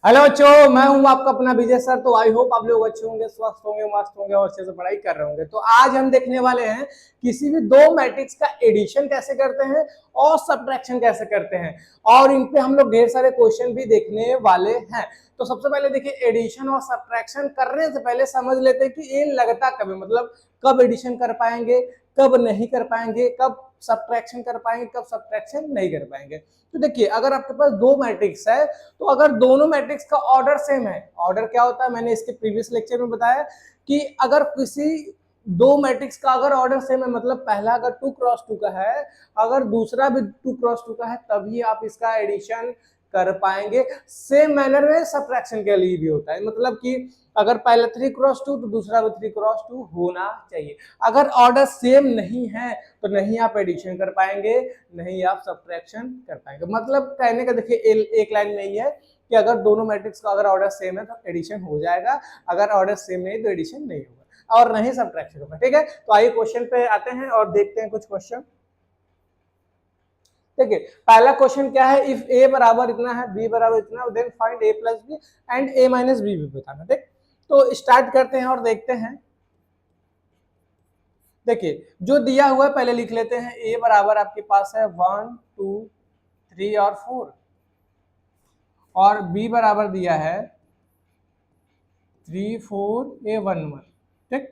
Hello बच्चों, मैं हूं आपका अपना विजय सर। तो आई होप आप लोग अच्छे होंगे, स्वस्थ होंगे, मस्त होंगे और अच्छे से पढ़ाई कर रहे होंगे। तो आज हम देखने वाले हैं किसी भी दो मैट्रिक्स का एडिशन कैसे करते हैं और सब्ट्रैक्शन कैसे करते हैं, और इन पे हम लोग ढेर सारे क्वेश्चन भी देखने वाले हैं। तो सबसे पहले देखिए, एडिशन और सब्ट्रैक्शन करने से पहले समझ लेते हैं कि ये लगता कब है, मतलब कब एडिशन कर पाएंगे, कब नहीं कर पाएंगे, कब सब्ट्रैक्शन कर पाएंगे, कब सब्ट्रैक्शन नहीं कर पाएंगे। तो देखिए, अगर आपके पास दो मैट्रिक्स है तो अगर दोनों मैट्रिक्स का ऑर्डर सेम है, ऑर्डर क्या होता है मैंने इसके प्रीवियस लेक्चर में बताया कि अगर किसी दो मैट्रिक्स का अगर ऑर्डर सेम है, मतलब पहला अगर 2x2 का है, अगर दूसरा भी 2x2 का है, तभी आप इसका एडिशन कर पाएंगे। सेम मैनर में सब्ट्रैक्शन के लिए भी होता है, मतलब कि अगर पहला 3x2 तो दूसरा भी 3x2 होना चाहिए। अगर ऑर्डर सेम नहीं है तो नहीं आप एडिशन कर पाएंगे, नहीं आप सब्ट्रैक्शन कर पाएंगे। मतलब कहने का देखिए एक लाइन में ही है कि अगर दोनों मैट्रिक्स का अगर ऑर्डर सेम है तो एडिशन हो जाएगा, अगर ऑर्डर सेम नहीं तो एडिशन नहीं होगा और नहीं सब्ट्रैक्शन होगा। ठीक है, तो आइए क्वेश्चन पे आते हैं और देखते हैं कुछ क्वेश्चन। देखिए, पहला क्वेश्चन क्या है, इफ ए बराबर इतना है, बी बराबर इतना, then find A plus B and A minus B भी बताना। ठीक, तो स्टार्ट करते हैं और देखते हैं। देखिए, जो दिया हुआ है पहले लिख लेते हैं। ए बराबर आपके पास है 1 2 3 और 4, और बी बराबर दिया है 3 4 ए 1 1। ठीक,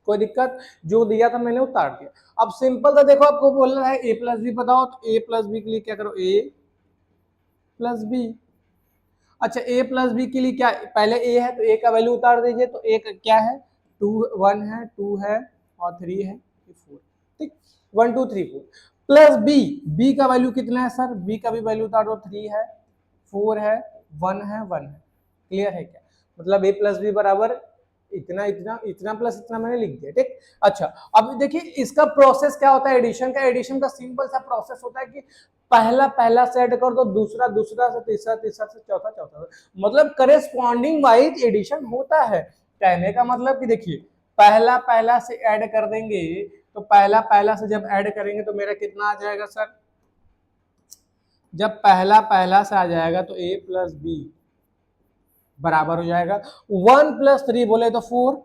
कोई दिक्कत, जो दिया था मैंने उतार दिया। अब सिंपल था, देखो आपको बोल रहा है ए प्लस बी बताओ, तो ए प्लस बी के लिए क्या करो, ए प्लस बी। अच्छा, ए प्लस बी के लिए क्या, पहले ए है तो ए का वैल्यू उतार दीजिए। तो ए क्या है, 2 1 है, 2 है और 3 है, 4। ठीक, 1 2 3 4 प्लस बी, बी का वैल्यू कितना है सर, बी का भी वैल्यू उतार दो। 3 है, 4 है, 1 है, 1 है। क्लियर है क्या, मतलब ए प्लस बी बराबर इतना इतना इतना प्लस इतना मैंने लिख दिया। ठीक, अच्छा अब देखिए इसका प्रोसेस क्या होता है एडिशन का। एडिशन का सिंपल सा प्रोसेस होता है कि पहला पहला से ऐड कर दो, दूसरा दूसरा से, तीसरा तीसरा से, चौथा चौथा से, मतलब करेस्पॉन्डिंग वाइज एडिशन होता है। कहने का मतलब कि देखिए, पहला पहला से ऐड कर देंगे तो पहला पहला से जब ऐड करेंगे तो मेरा कितना आ जाएगा सर, जब पहला पहला से आ जाएगा तो ए प्लस बी बराबर हो जाएगा 1 प्लस 3 बोले तो 4,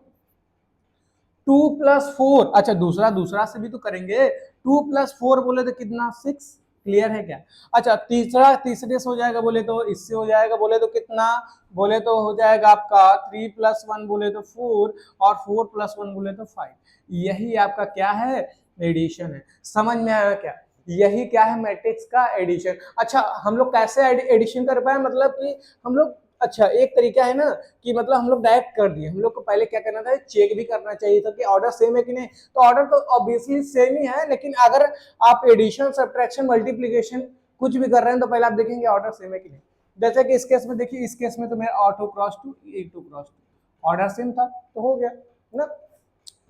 2 प्लस 4, अच्छा दूसरा दूसरा से भी तो करेंगे, 2 प्लस 4 बोले तो कितना 6। क्लियर है क्या, अच्छा तीसरा तीसरे से हो जाएगा बोले तो इससे हो जाएगा, बोले तो कितना, बोले तो हो जाएगा आपका 3 प्लस 1 बोले तो 4 और 4 प्लस 1 बोले तो 5। यही आपका क्या है, एडिशन है। समझ में आया क्या, यही क्या है मैट्रिक्स का एडिशन। अच्छा हम लोग कैसे एडिशन कर पाए, मतलब कि हम लोग, अच्छा एक तरीका है ना कि मतलब हम लोग डायरेक्ट कर दिए, हम लोग को पहले क्या करना था, चेक भी करना चाहिए था कि ऑर्डर सेम है कि नहीं। तो ऑर्डर तो ऑब्वियसली सेम ही है, लेकिन अगर आप एडिशन सब्ट्रैक्शन मल्टीप्लीकेशन कुछ भी कर रहे हैं तो पहले आप देखेंगे ऑर्डर सेम है कि नहीं। जैसे कि इस केस में देखिए, इस केस में तो मेरा ऑटो cross two A two cross two order same था तो हो गया ना।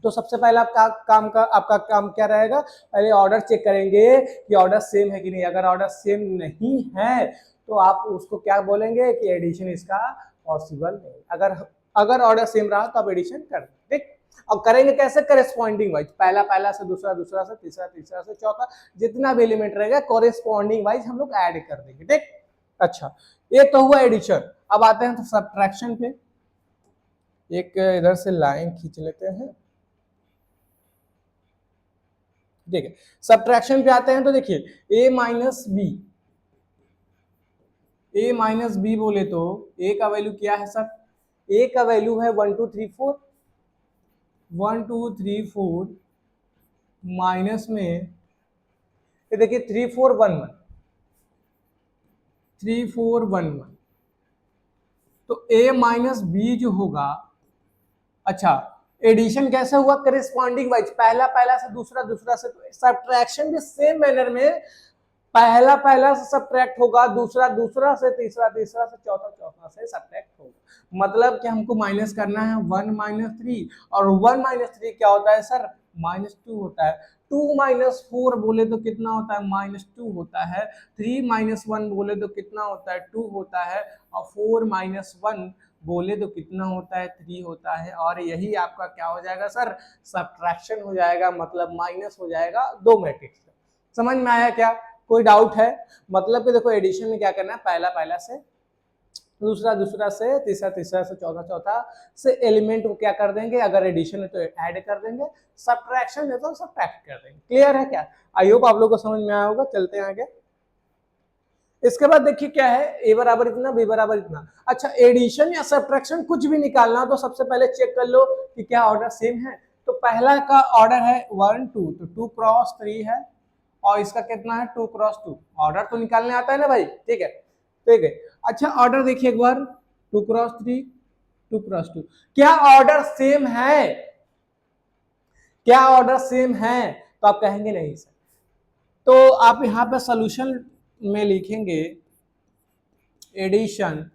तो सबसे पहले आपका काम क्या रहेगा, पहले ऑर्डर चेक करेंगे कि ऑर्डर सेम है कि नहीं। अगर ऑर्डर सेम नहीं है तो आप उसको क्या बोलेंगे कि एडिशन इसका पॉसिबल नहीं। अगर अगर ऑर्डर सेम रहा तो आप एडिशन कर दें। ठीक, अब करेंगे कैसे, करेस्पॉन्डिंग वाइज, पहला पहला से, दूसरा दूसरा से, तीसरा तीसरा से, चौथा जितना भी एलिमेंट रहेगा कॉरेस्पॉन्डिंग वाइज हम लोग ऐड कर देंगे। ठीक, अच्छा ये तो हुआ एडिशन। अब आते हैं तो सब्ट्रैक्शन पे, एक इधर से लाइन खींच लेते हैं। ठीक है, सब्ट्रैक्शन पे आते हैं तो देखिए a minus B, A minus B बोले तो ए का वैल्यू क्या है सर, ए का वैल्यू है 1 2 3 4, 1 2 3 4 माइनस में ये देखिए 3 4 1 1, 3 4 1 1, तो a माइनस बी जो होगा, अच्छा एडिशन कैसे हुआ, करेस्पॉन्डिंग वाइज, पहला पहला से, दूसरा दूसरा से। तो सब्ट्रैक्शन भी सेम मैनर में, पहला पहला से सब्ट्रैक्ट होगा, दूसरा दूसरा से, तीसरा तीसरा से, चौथा चौथा से सब्ट्रैक्ट होगा। मतलब कि हमको माइनस करना है 1 माइनस 3, और 1 माइनस 3 क्या होता है सर, माइनस 2 होता है। 2 माइनस 4 बोले तो कितना होता है, माइनस 2 होता है। 3 माइनस 1 बोले तो कितना होता है, 2 होता है। और 4 माइनस 1 बोले तो कितना होता है, 3 होता है। और यही आपका क्या हो जाएगा सर, सब्ट्रैक्शन हो जाएगा, मतलब माइनस हो जाएगा दो मैट्रिक्स। समझ में आया क्या, कोई डाउट है। मतलब कि देखो एडिशन में क्या करना है, पहला पहला से दूसरा दूसरा से, तीसरा तीसरा से, चौथा चौथा से एलिमेंट को क्या कर देंगे, अगर एडिशन है तो ऐड कर देंगे, सब्ट्रैक्शन है तो सब्ट्रैक्ट कर देंगे। क्लियर है क्या? आई होप आप लोग को समझ में आया होगा। चलते हैं आगे। इसके बाद देखिए क्या है, ए बराबर इतना, बी बराबर इतना। अच्छा, एडिशन या सब्ट्रैक्शन कुछ भी निकालना तो सबसे पहले चेक कर लो कि क्या ऑर्डर सेम है। तो पहला का ऑर्डर है 1 2, तो 2 क्रॉस 3 है, और इसका कितना है 2 क्रॉस 2। ऑर्डर तो निकालने आता है ना भाई, ठीक है ठीक है। अच्छा, ऑर्डर देखिए एक बार, 2 क्रॉस 3, 2 क्रॉस 2। क्या ऑर्डर सेम है? क्या ऑर्डर सेम है? तो आप कहेंगे नहीं सर। तो आप यहां पे सॉल्यूशन में लिखेंगे addition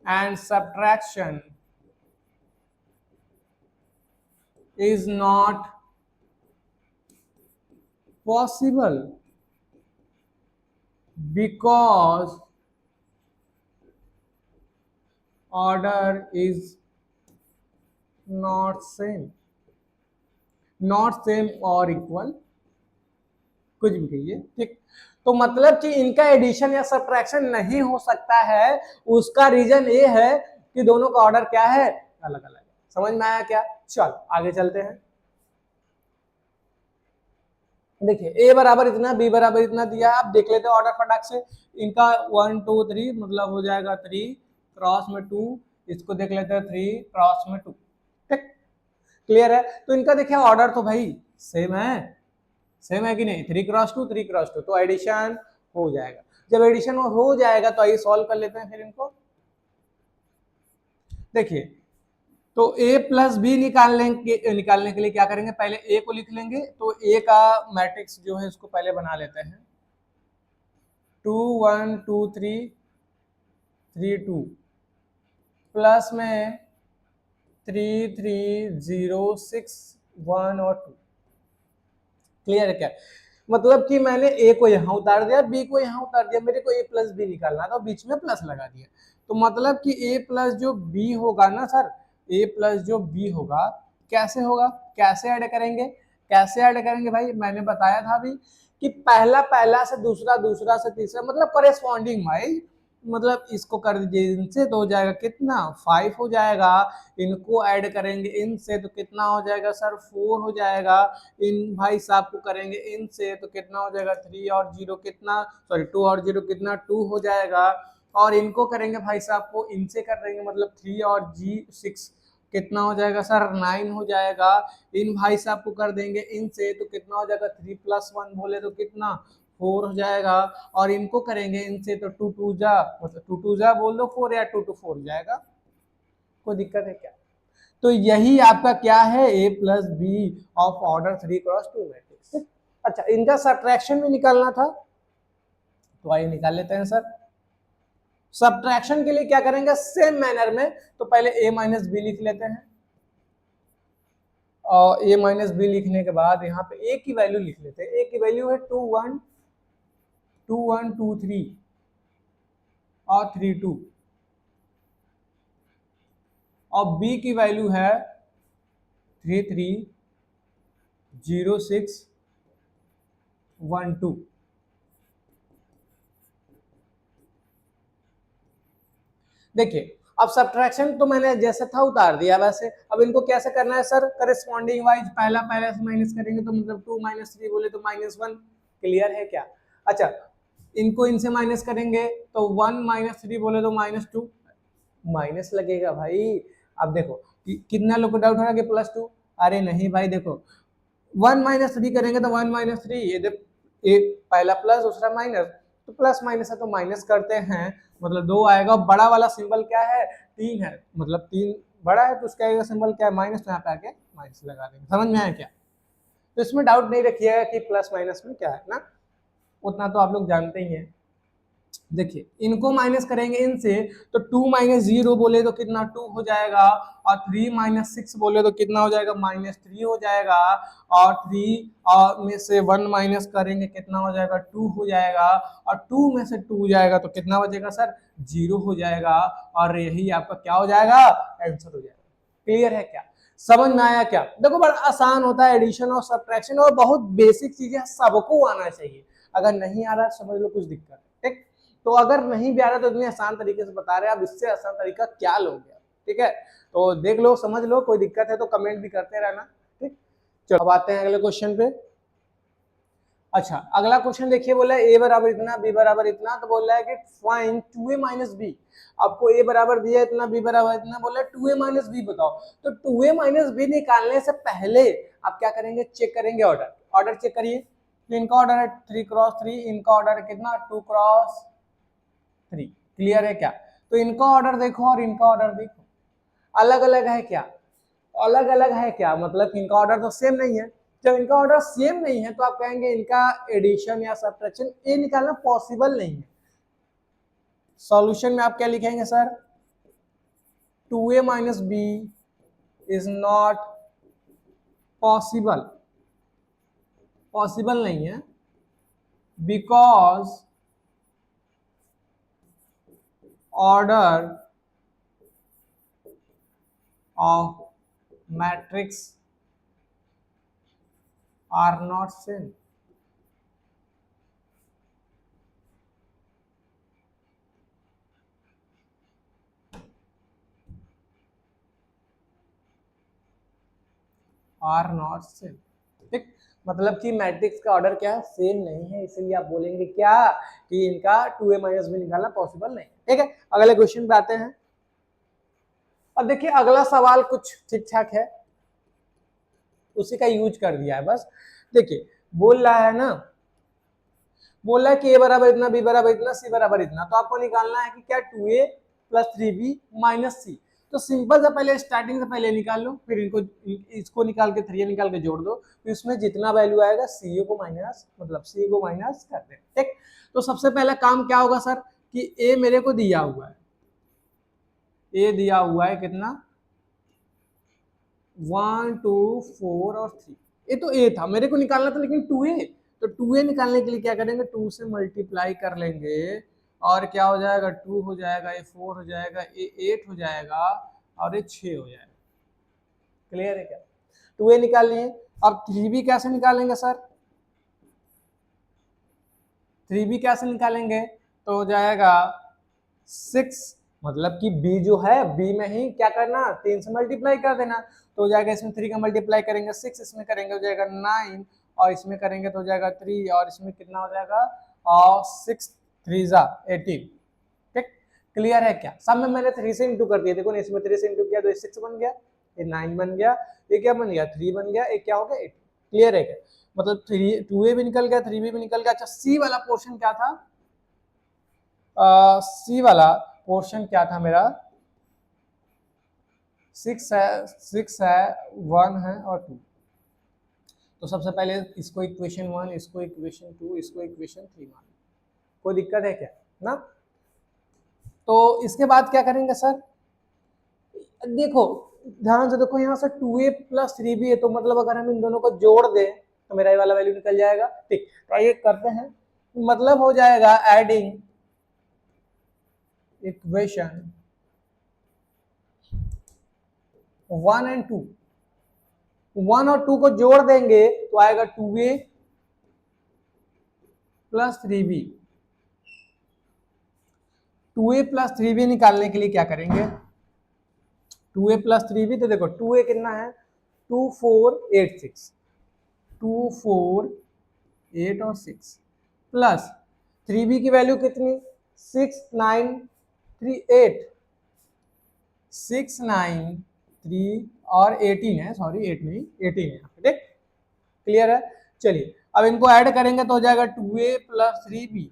and subtraction is not possible because order is not same, not same और इक्वल, कुछ भी कहिए, ठीक। तो मतलब कि इनका एडिशन या सब्ट्रैक्शन नहीं हो सकता है, उसका रीजन ये है कि दोनों का ऑर्डर क्या है, अलग अलग। समझ में आया क्या? चल आगे चलते हैं। देखिए ए बराबर इतना, बी बराबर इतना दिया है, आप देख लेते हैं ऑर्डर फटाक से। इनका 1 2 3 मतलब हो जाएगा 3 क्रॉस में 2, इसको देख लेते हैं 3 क्रॉस में 2, ठीक। क्लियर है? तो इनका देखिए ऑर्डर तो भाई सेम है, सेम है कि नहीं, 3 क्रॉस 2 3 क्रॉस 2, तो एडिशन हो जाएगा। जब एडिशन हो जाएगा तो आइए सॉल्व कर लेते हैं फिर इनको। देखिए, तो a प्लस बी निकालने के लिए क्या करेंगे, पहले a को लिख लेंगे। तो a का मैट्रिक्स जो है उसको पहले बना लेते हैं, 2 1 2 3 3 2 प्लस में 3 3 0 6 1 और 2। क्लियर है क्या? मतलब कि मैंने a को यहाँ उतार दिया, b को यहाँ उतार दिया, मेरे को a प्लस बी निकालना था, बीच में प्लस लगा दिया। तो मतलब कि a प्लस जो b होगा ना सर, a प्लस जो b होगा, कैसे होगा, कैसे ऐड करेंगे, कैसे ऐड करेंगे भाई, मैंने बताया था अभी कि पहला पहला से दूसरा, दूसरा से तीसरा, मतलब करेस्पॉन्डिंग भाई। मतलब इसको कर दीजिए इनसे तो हो जाएगा कितना, 5 हो जाएगा। इनको ऐड करेंगे इनसे तो कितना हो जाएगा सर, 4 हो जाएगा। इन भाई साहब को करेंगे इनसे तो कितना हो जाएगा, 3 और 0 कितना, सॉरी 2 और 0 कितना, 2 हो जाएगा। और इनको करेंगे भाई साहब को इनसे कर देंगे, मतलब 3 और 6 कितना हो जाएगा सर, 9 हो जाएगा। इन भाई साहब को कर देंगे इनसे तो कितना हो जाएगा, 3 + 1 बोले तो कितना, 4 हो जाएगा। और इनको करेंगे इनसे तो 2 2 जा, मतलब 2 2 जा बोल दो 4, या 2 2 4 जाएगा। कोई दिक्कत है क्या? तो यही आपका क्या है, a plus B of order 3 cross 2 matrix. अच्छा, इनका सब्ट्रैक्शन भी निकालना था, तो आइए निकाल लेते हैं सर। सब्ट्रैक्शन के लिए क्या करेंगे, सेम मैनर में, तो पहले a माइनस बी लिख लेते हैं, और a माइनस बी लिखने के बाद यहाँ पे a की वैल्यू लिख लेते हैं। a की वैल्यू है 2 1 2 1 2 3 और 3 2, और b की वैल्यू है 3 3 0 6 1 2। देखिए, अब सब्ट्रैक्शन तो मैंने जैसे था उतार दिया वैसे, अब इनको कैसे करना है सर, करेस्पॉन्डिंग वाइज पहला पहला से माइनस करेंगे, तो मतलब 2 - 3 बोले तो -1। क्लियर है क्या? अच्छा, इनको इनसे माइनस करेंगे तो 1 - 3 बोले तो -2, माइनस लगेगा भाई। अब देखो कितना लोग को डाउट होगा कि +2, अरे नहीं भाई, देखो 1 - 3 करेंगे तो 1 - 3, ये पहला प्लस दूसरा माइनस, तो प्लस माइनस है तो माइनस करते हैं, मतलब 2 आएगा। बड़ा वाला सिंबल क्या है, 3 है, मतलब 3 बड़ा है तो उसका सिंबल क्या है, माइनस, तो यहाँ पे आके माइनस लगा देंगे। समझ में आया क्या? तो इसमें डाउट नहीं रखिएगा कि प्लस माइनस में क्या है ना, उतना तो आप लोग जानते ही हैं। देखिए, इनको माइनस करेंगे इनसे, तो 2 - 0 बोले तो कितना, 2 हो जाएगा, और 3 - 6 बोले तो कितना हो जाएगा, -3 हो जाएगा। और 3 और में से 1 माइनस करेंगे कितना हो जाएगा, 2 हो जाएगा। और 2 में से 2 जाएगा तो कितना बचेगा सर, 0 हो जाएगा। और यही आपका क्या हो जाएगा, आंसर हो जाएगा। क्लियर है क्या? समझ में आया क्या? देखो, बड़ा आसान होता है एडिशन और सब्ट्रैक्शन, और बहुत बेसिक चीजें सबको आना चाहिए। अगर नहीं आ रहा समझ लो कुछ दिक्कत है, ठीक। तो अगर नहीं भी आ रहा तो इतने आसान तरीके से बता रहे हैं, अब इससे आसान तरीका क्या लोगे? ठीक है, तो देख लो, समझ लो, कोई दिक्कत है तो कमेंट भी करते रहना। ठीक, चलो अब आते हैं अगले क्वेश्चन पे। अच्छा, अगला क्वेश्चन देखिए, बोला है a बराबर इतना, b बराबर इतना, तो बोल रहा है कि फाइंड 2a माइनस बी। आपको a बराबर दिया इतना, b बराबर इतना, बोल रहा है 2a माइनस बी बताओ। तो 2a माइनस बी निकालने से पहले आप क्या करेंगे? चेक करेंगे ऑर्डर। ऑर्डर चेक करिए, तो इनका ऑर्डर है 3 क्रॉस 3, इनका ऑर्डर है कितना? 2 क्रॉस 3। क्लियर है क्या? तो इनका ऑर्डर देखो और इनका ऑर्डर देखो, अलग अलग है क्या? अलग अलग है क्या, मतलब इनका ऑर्डर तो सेम नहीं है। जब इनका ऑर्डर सेम नहीं है तो आप कहेंगे इनका एडिशन या सब्ट्रैक्शन ए निकालना पॉसिबल नहीं है। सॉल्यूशन में आप क्या लिखेंगे sir? 2a minus B is not possible, possible नहीं है, because order of matrix are not same. Are not same, ठीक, मतलब कि मैट्रिक्स का ऑर्डर क्या है? सेम नहीं है, इसलिए आप बोलेंगे क्या कि इनका 2a माइनस बी निकालना पॉसिबल नहीं। ठीक है, अगले क्वेश्चन पे आते हैं। अब देखिए अगला सवाल कुछ ठीक ठाक है, उसी का यूज कर दिया है बस। देखिए बोल रहा है ना, बोल रहा है कि a बराबर इतना, b बराबर इतना, c बराबर इतना, तो आपको निकालना है कि क्या 2a plus 3b minus c। तो सिंपल सा पहले स्टार्टिंग से पहले निकाल लो, फिर इनको इसको निकाल के 3a निकाल के जोड़ दो, तो इसमें जितना वैल्यू आएगा c को माइनस, मतलब c को माइनस कर दे। ठीक, तो सबसे पहला काम क्या होगा सर कि a मेरे को दिया हुआ है, a दिया हुआ है कितना? 1 2 4 और 3, ये तो a था, मेरे को निकालना था लेकिन 2a, तो 2a निकालने के लिए क्या करेंगे? 2 से मल्टीप्लाई कर लेंगे और क्या हो जाएगा? 2 हो जाएगा, ये 4 हो जाएगा, ये 8 हो जाएगा और ये 6 हो जाएगा। क्लियर है क्या? 2a निकाल लिए। अब 3b कैसे निकालेंगे सर? 3b कैसे निकालेंगे? तो हो जाएगा 6, मतलब कि b जो है, b में ही क्या करना? 3 से मल्टीप्लाई कर देना, तो हो जाएगा इसमें 3 का मल्टीप्लाई करेंगे 6, इसमें करेंगे हो जाएगा 9, और इसमें करेंगे तो हो जाएगा 3, और इसमें कितना हो जाएगा? और 6 3 जा 18। ठीक, क्लियर है क्या? सब में मैंने 3 से इंटू कर दिया, देखो ना, इसमें 3 से इंटू किया तो ये 6 बन गया, ये 9 बन गया, ये क्या बन गया? 3 बन गया, ये क्या हो गया? 8। क्लियर है क्या? मतलब 2a भी निकल गया, 3b भी निकल गया। अच्छा, सी वाला पोर्शन क्या था? सी वाला पोर्शन क्या था मेरा? 6 है, 6 है, 1 है और 2। तो सबसे पहले इसको इक्वेशन 1, इसको इक्वेशन 2, इसको इक्वेशन 3 मान, कोई दिक्कत है क्या ना? तो इसके बाद क्या करेंगे सर? देखो ध्यान से देखो, यहाँ से 2a प्लस 3b है, तो मतलब अगर हम इन दोनों को जोड़ दें तो मेरा ये वाला वैल्यू निकल जाएगा। ठीक, तो ये करते हैं, मतलब हो जाएगा एडिंग इक्वेशन 1 एंड 2, 1 और 2 को जोड़ देंगे तो आएगा 2a plus 3b। 2a plus 3b निकालने के लिए क्या करेंगे? 2a प्लस 3b, तो देखो 2a कितना है? 2 4 8 6, 2 4 8 और 6, प्लस 3b की वैल्यू कितनी? 6 9 3 8, 6 9 3 और 18 है, सॉरी 8 नहीं 18 है। ठीक, क्लियर है? चलिए अब इनको ऐड करेंगे तो हो जाएगा 2a प्लस 3b।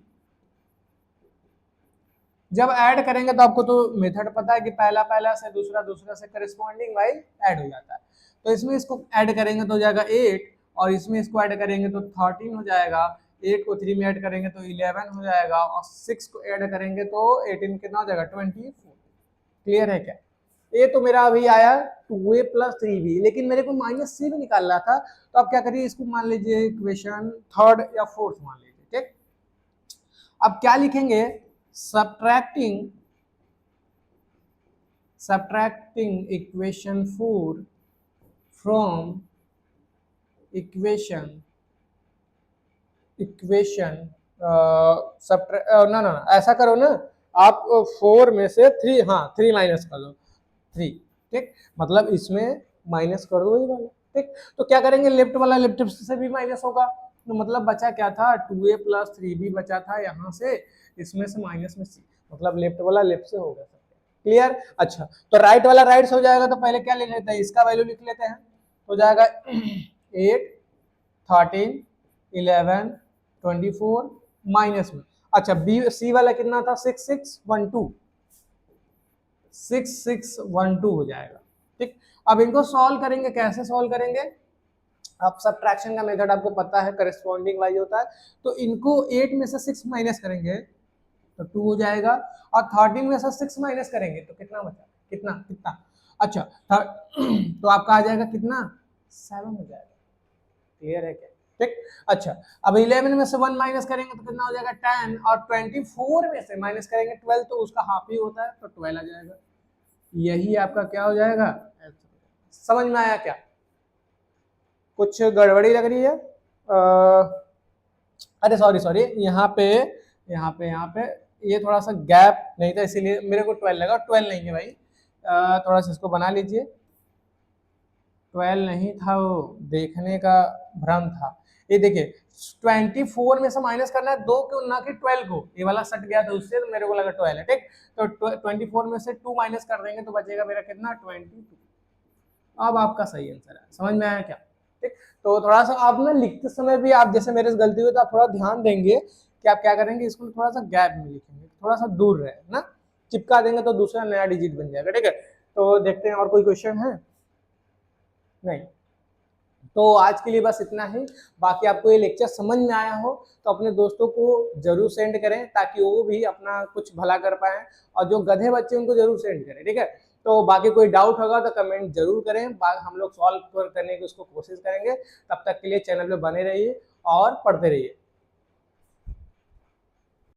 जब ऐड करेंगे तो आपको तो मेथड पता है कि पहला पहला से दूसरा दूसरा से करस्पॉन्डिंग वाइज ऐड हो जाता है। तो इसमें इसको ऐड करेंगे तो हो जाएगा 8, और इसमें इसको ऐड करेंगे तो 13 हो जाएगा, 8 को 3 में ऐड करेंगे तो 11 हो जाएगा, और 6 को ऐड करेंगे तो 18 कितना हो जाएगा? 24। क्लियर है क्या? ये तो मेरा अभी आया 2a प्लस 3b, लेकिन मेरे को माइनस c भी निकालना था, तो आप क्या करिए, इसको मान लीजिए इक्वेशन 3rd या 4th मान लीजिए। ठीक, अब क्या लिखेंगे? subtracting equation 4 from equation सब ना ना ना ऐसा करो ना, आप 4 में से 3, हाँ 3 माइनस कर दो, 3, ठीक, मतलब इसमें माइनस कर दो ये वाला, ठीक। तो क्या करेंगे, लेफ्ट वाला लेफ्ट से भी माइनस होगा, तो मतलब बचा क्या था, 2a प्लस 3b बचा था यहाँ से, इसमें से माइनस में c, मतलब लेफ्ट वाला लेफ्ट से हो गया। क्लियर। अच्छा, तो राइट वाला राइट से हो जाएगा, तो पहले क्या ले लेते हैं, इसका वैल्यू लिख लेते हैं, हो जाएगा 8, 13, 11, 24 माइनस में, अच्छा बी सी वाला कितना था, 6612, 6612 हो जाएगा, ठीक। अब इनको सॉल्व करेंगे, कैसे सॉल्व करेंगे, अब सब्ट्रैक्शन का मेथड आपको पता है, करस्पॉन्डिंग वाइज होता है, तो इनको 8 में से 6 माइनस करेंगे तो 2 हो जाएगा, और 13 में से 6 माइनस करेंगे तो कितना बचा, कितना कितना, अच्छा तो आपका आ जाएगा कितना, 7 हो जाएगा। क्लियर है क्या, ठीक। अच्छा, अब 11 में से 1 माइनस करेंगे तो कितना हो जाएगा, 10, और 24 में से माइनस करेंगे 12, तो उसका हाफ ही होता है, तो 12 आ जाएगा, यही आपका क्या हो जाएगा। समझ में आया क्या, कुछ गड़बड़ी लग रही है, अरे सॉरी सॉरी, यहाँ पे ये थोड़ा सा गैप नहीं था, इसीलिए मेरे को 12 लगा, 12 नहीं है भाई, थोड़ा सा इसको बना लीजिए, 12 नहीं था, वो देखने का भ्रम था, ये देखिए 24 में से माइनस करना है 2 को, ना कि 12 को, ये वाला सट गया था उससे, तो मेरे को लगा 12 है, ठीक। तो 24 में से 2 माइनस कर देंगे तो बचेगा मेरा कितना, 22, अब आपका सही आंसर है, समझ में आया क्या, ठीक। तो थोड़ा सा आप ना लिखते समय भी, आप जैसे मेरे से गलती हुई तो आप थोड़ा ध्यान देंगे कि आप क्या करेंगे, इसको थोड़ा सा गैप में लिखेंगे, थोड़ा सा दूर रहे ना, चिपका देंगे तो दूसरा नया डिजिट बन जाएगा, ठीक है। तो देखते हैं और कोई क्वेश्चन है, नहीं, तो आज के लिए बस इतना ही, बाकी आपको ये लेक्चर समझ में आया हो तो अपने दोस्तों को जरूर सेंड करें, ताकि वो भी अपना कुछ भला कर पाए, और जो गधे बच्चे उनको जरूर सेंड करें, ठीक है। तो बाकी कोई डाउट होगा तो कमेंट जरूर करें, हम लोग सॉल्व करने की उसको कोशिश करेंगे, तब तक के लिए चैनल पे बने रहिए और पढ़ते रहिए।